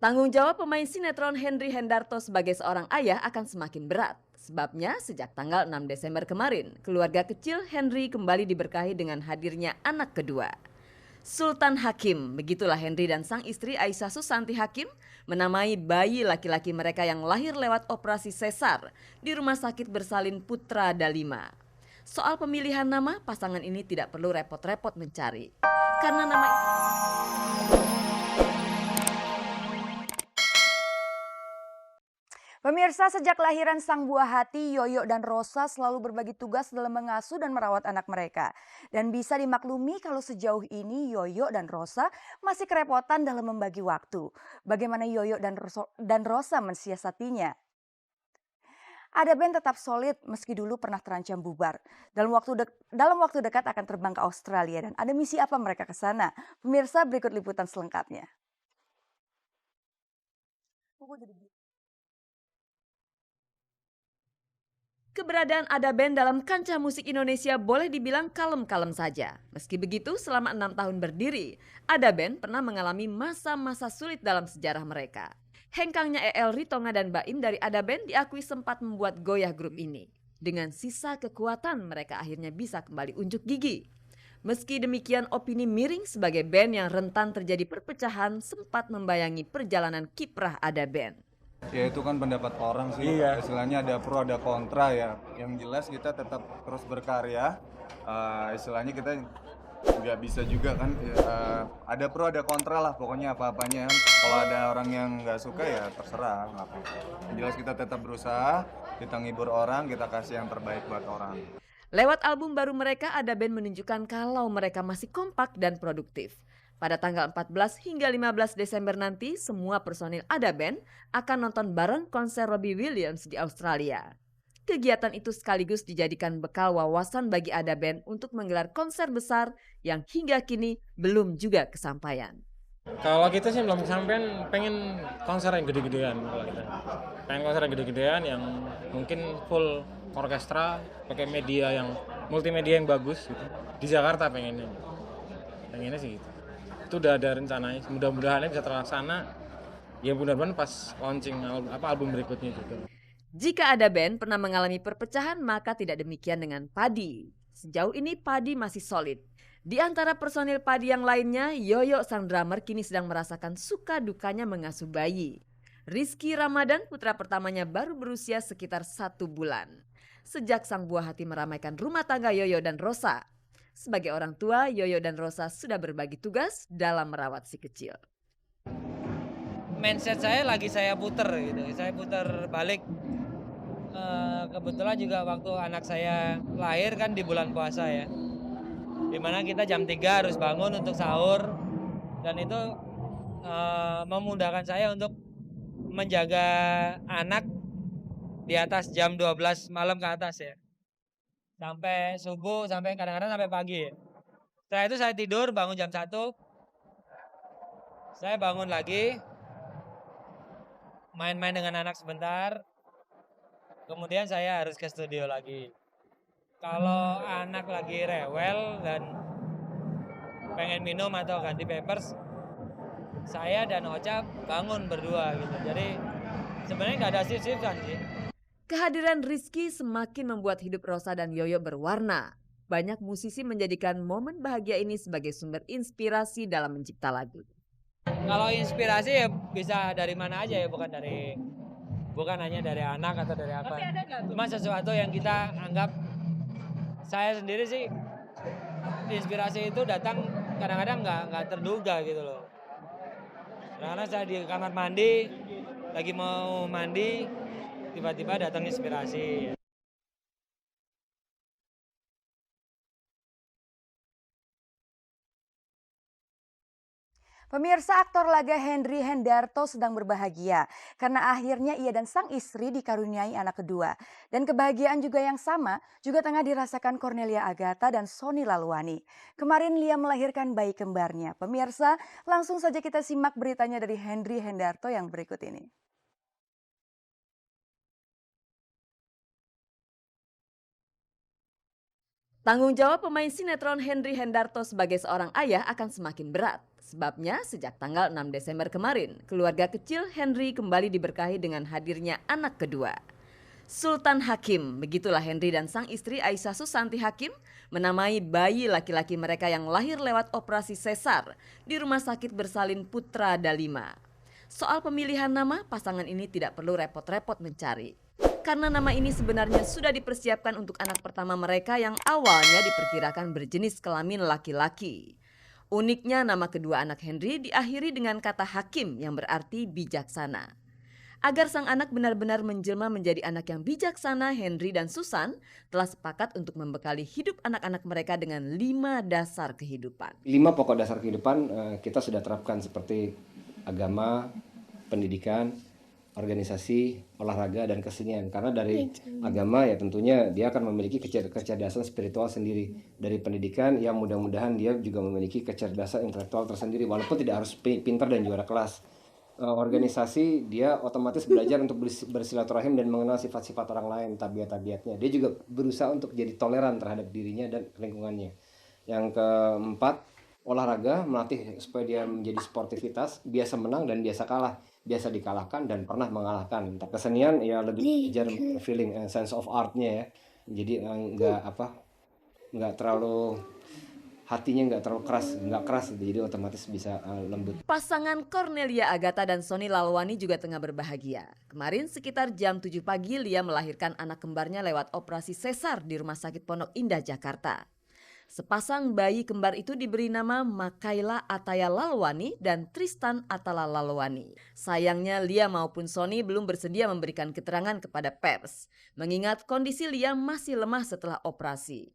Tanggung jawab pemain sinetron Henry Hendarto sebagai seorang ayah akan semakin berat. Sebabnya sejak tanggal 6 Desember kemarin, keluarga kecil Henry kembali diberkahi dengan hadirnya anak kedua. Sultan Hakim, begitulah Henry dan sang istri Aisyah Susanti Hakim menamai bayi laki-laki mereka yang lahir lewat operasi sesar di Rumah Sakit Bersalin Putra Dalima. Soal pemilihan nama, pasangan ini tidak perlu repot-repot mencari. Karena nama Pemirsa, sejak kelahiran sang buah hati, Yoyo dan Rosa selalu berbagi tugas dalam mengasuh dan merawat anak mereka. Dan bisa dimaklumi kalau sejauh ini Yoyo dan Rosa masih kerepotan dalam membagi waktu. Bagaimana Yoyo dan Rosa mensiasatinya? Ada band tetap solid meski dulu pernah terancam bubar. Dalam waktu dekat akan terbang ke Australia dan ada misi apa mereka ke sana? Pemirsa, berikut liputan selengkapnya. keberadaan Ada Band dalam kancah musik Indonesia boleh dibilang kalem-kalem saja. Meski begitu, selama 6 tahun berdiri, Ada Band pernah mengalami masa-masa sulit dalam sejarah mereka. Hengkangnya EL Ritonga dan Baim dari Ada Band diakui sempat membuat goyah grup ini. Dengan sisa kekuatan, mereka akhirnya bisa kembali unjuk gigi. Meski demikian, opini miring sebagai band yang rentan terjadi perpecahan sempat membayangi perjalanan kiprah Ada Band. Ya itu kan pendapat orang sih, Iya. istilahnya ada pro ada kontra ya. Yang jelas kita tetap terus berkarya, istilahnya kita nggak bisa juga kan, ada pro ada kontra lah pokoknya apa-apanya. Kalau ada orang yang nggak suka ya terserah, nggak apa-apa. Yang jelas kita tetap berusaha, kita ngibur orang, kita kasih yang terbaik buat orang. Lewat album baru mereka, Ada Band menunjukkan kalau mereka masih kompak dan produktif. Pada tanggal 14 hingga 15 Desember nanti, semua personil Ada Band akan nonton bareng konser Robbie Williams di Australia. Kegiatan itu sekaligus dijadikan bekal wawasan bagi Ada Band untuk menggelar konser besar yang hingga kini belum juga kesampaian. Kalau kita sih belum kesampean, pengen konser yang gede-gedean kalau kita. Pengen konser yang gede-gedean yang mungkin full orkestra, pakai media yang multimedia yang bagus gitu. Di Jakarta pengennya. Pengennya sih gitu. Itu udah ada rencananya. Mudah-mudahan bisa terlaksana. Ya mudah-mudahan pas launching album berikutnya juga. Jika Ada Band pernah mengalami perpecahan, maka tidak demikian dengan Padi. Sejauh ini Padi masih solid. Di antara personil Padi yang lainnya, Yoyo sang drummer kini sedang merasakan suka dukanya mengasuh bayi. Rizky Ramadan, putra pertamanya, baru berusia sekitar 1 bulan. Sejak sang buah hati meramaikan rumah tangga Yoyo dan Rosa. Sebagai orang tua, Yoyo dan Rosa sudah berbagi tugas dalam merawat si kecil. Mindset saya lagi saya puter gitu, saya puter balik. Kebetulan juga waktu anak saya lahir kan di bulan puasa ya, dimana kita jam 3 harus bangun untuk sahur, dan itu memudahkan saya untuk menjaga anak di atas jam 12 malam ke atas ya, sampai subuh, sampai kadang-kadang sampai pagi ya. Setelah itu saya tidur, bangun jam 1, saya bangun lagi, main-main dengan anak sebentar, kemudian saya harus ke studio lagi. Kalau anak lagi rewel dan pengen minum atau ganti pampers, saya dan Ocha bangun berdua gitu. Jadi sebenarnya nggak ada shift-shiftan sih. Kehadiran Rizky semakin membuat hidup Rosa dan Yoyo berwarna. Banyak musisi menjadikan momen bahagia ini sebagai sumber inspirasi dalam mencipta lagu. Kalau inspirasi ya bisa dari mana aja ya, bukan hanya dari anak atau dari apa. Cuma sesuatu yang kita anggap, saya sendiri sih inspirasi itu datang kadang-kadang nggak terduga gitu loh. Karena saya di kamar mandi, lagi mau mandi, tiba-tiba datang inspirasi. Pemirsa, aktor laga Henry Hendarto sedang berbahagia karena akhirnya ia dan sang istri dikaruniai anak kedua. Dan kebahagiaan juga yang sama juga tengah dirasakan Cornelia Agatha dan Sony Laluani. Kemarin Lia melahirkan bayi kembarnya. Pemirsa, langsung saja kita simak beritanya dari Henry Hendarto yang berikut ini. Tanggung jawab pemain sinetron Henry Hendarto sebagai seorang ayah akan semakin berat. Sebabnya sejak tanggal 6 Desember kemarin, keluarga kecil Henry kembali diberkahi dengan hadirnya anak kedua. Sultan Hakim, begitulah Henry dan sang istri Aisyah Susanti Hakim menamai bayi laki-laki mereka yang lahir lewat operasi sesar di Rumah Sakit Bersalin Putra Dalima. Soal pemilihan nama, pasangan ini tidak perlu repot-repot mencari. Karena nama ini sebenarnya sudah dipersiapkan untuk anak pertama mereka yang awalnya diperkirakan berjenis kelamin laki-laki. Uniknya nama kedua anak Henry diakhiri dengan kata Hakim yang berarti bijaksana. Agar sang anak benar-benar menjelma menjadi anak yang bijaksana, Henry dan Susan telah sepakat untuk membekali hidup anak-anak mereka dengan 5 dasar kehidupan. 5 pokok dasar kehidupan kita sudah terapkan seperti agama, pendidikan, organisasi, olahraga, dan kesenian. Karena dari agama ya tentunya dia akan memiliki kecerdasan spiritual sendiri. Dari pendidikan ya mudah-mudahan dia juga memiliki kecerdasan intelektual tersendiri walaupun tidak harus pintar dan juara kelas. Organisasi dia otomatis belajar untuk bersilaturahim dan mengenal sifat-sifat orang lain, tabiat-tabiatnya. Dia juga berusaha untuk jadi toleran terhadap dirinya dan lingkungannya. Yang keempat, olahraga, melatih supaya dia menjadi sportivitas, biasa menang dan biasa kalah, biasa dikalahkan dan pernah mengalahkan. Kesenian ya lebih kejar feeling, sense of artnya ya. Jadi nggak terlalu hatinya nggak keras, jadi otomatis bisa lembut. Pasangan Cornelia Agatha dan Sony Lalwani juga tengah berbahagia. Kemarin sekitar jam 7 pagi Lia melahirkan anak kembarnya lewat operasi sesar di Rumah Sakit Pondok Indah, Jakarta. Sepasang bayi kembar itu diberi nama Makaila Ataya Lalwani dan Tristan Atala Lalwani. Sayangnya Lia maupun Sony belum bersedia memberikan keterangan kepada pers, mengingat kondisi Lia masih lemah setelah operasi.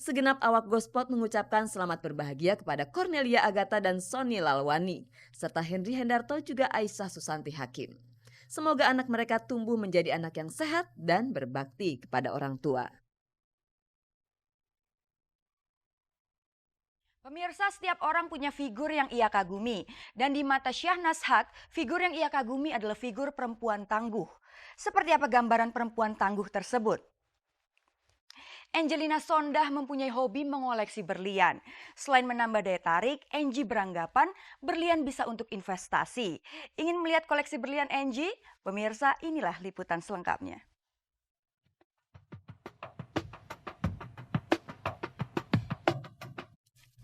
Segenap awak Gospot mengucapkan selamat berbahagia kepada Cornelia Agatha dan Sony Lalwani, serta Henry Hendarto juga Aisyah Susanti Hakim. Semoga anak mereka tumbuh menjadi anak yang sehat dan berbakti kepada orang tua. Pemirsa, setiap orang punya figur yang ia kagumi. Dan di mata Syahnas Haq, figur yang ia kagumi adalah figur perempuan tangguh. Seperti apa gambaran perempuan tangguh tersebut? Angelina Sondah mempunyai hobi mengoleksi berlian. Selain menambah daya tarik, Angie beranggapan berlian bisa untuk investasi. Ingin melihat koleksi berlian Angie? Pemirsa, inilah liputan selengkapnya.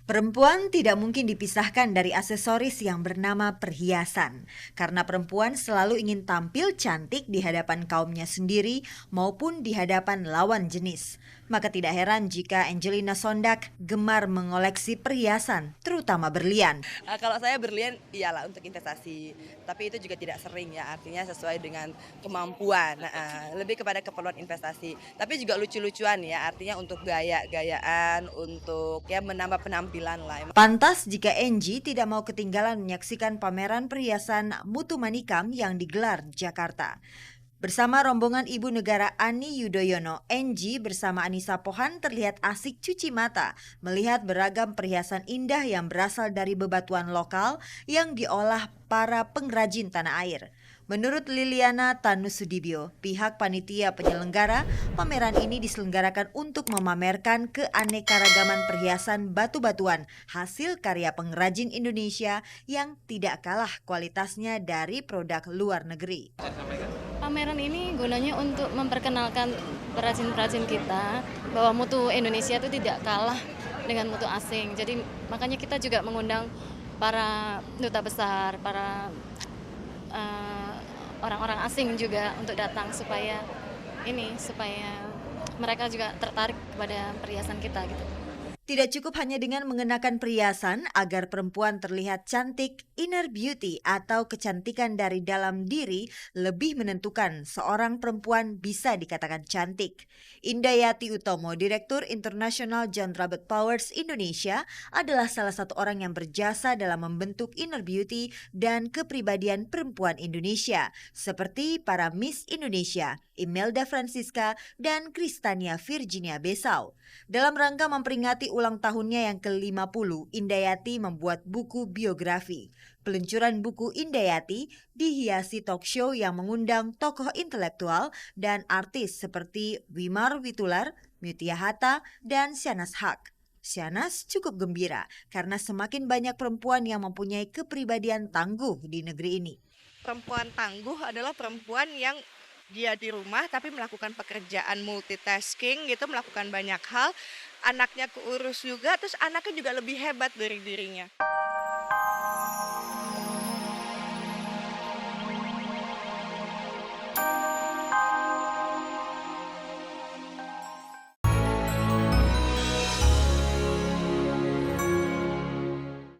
Perempuan tidak mungkin dipisahkan dari aksesoris yang bernama perhiasan, karena perempuan selalu ingin tampil cantik di hadapan kaumnya sendiri maupun di hadapan lawan jenis. Maka tidak heran jika Angelina Sondak gemar mengoleksi perhiasan, terutama berlian. Kalau saya berlian iyalah untuk investasi, tapi itu juga tidak sering ya, artinya sesuai dengan kemampuan, lebih kepada keperluan investasi. Tapi juga lucu-lucuan ya, artinya untuk gaya-gayaan, untuk ya menambah penampilan lah. Pantas jika Angie tidak mau ketinggalan menyaksikan pameran perhiasan Mutu Manikam yang digelar di Jakarta. Bersama rombongan Ibu Negara Ani Yudhoyono, Angie bersama Anissa Pohan terlihat asik cuci mata melihat beragam perhiasan indah yang berasal dari bebatuan lokal yang diolah para pengrajin tanah air. Menurut Liliana Tanusudibyo, pihak panitia penyelenggara, pameran ini diselenggarakan untuk memamerkan keanekaragaman perhiasan batu-batuan hasil karya pengrajin Indonesia yang tidak kalah kualitasnya dari produk luar negeri. Pameran ini gunanya untuk memperkenalkan perajin-perajin kita bahwa mutu Indonesia itu tidak kalah dengan mutu asing. Jadi makanya kita juga mengundang para duta besar, para orang-orang asing juga untuk datang supaya mereka juga tertarik kepada perhiasan kita gitu. Tidak cukup hanya dengan mengenakan perhiasan agar perempuan terlihat cantik, inner beauty atau kecantikan dari dalam diri lebih menentukan seorang perempuan bisa dikatakan cantik. Indayati Utomo, Direktur Internasional John Robert Powers Indonesia, adalah salah satu orang yang berjasa dalam membentuk inner beauty dan kepribadian perempuan Indonesia, seperti para Miss Indonesia, Imelda Francisca dan Kristania Virginia Besau. Dalam rangka memperingati ulang tahunnya yang ke-50, Indayati membuat buku biografi. Peluncuran buku Indayati dihiasi talk show yang mengundang tokoh intelektual dan artis seperti Wimar Witular, Mutia Hatta, dan Syahnas Haq. Syahnas cukup gembira karena semakin banyak perempuan yang mempunyai kepribadian tangguh di negeri ini. Perempuan tangguh adalah perempuan yang dia di rumah tapi melakukan pekerjaan multitasking gitu, melakukan banyak hal, anaknya keurus juga, terus anaknya juga lebih hebat dari dirinya.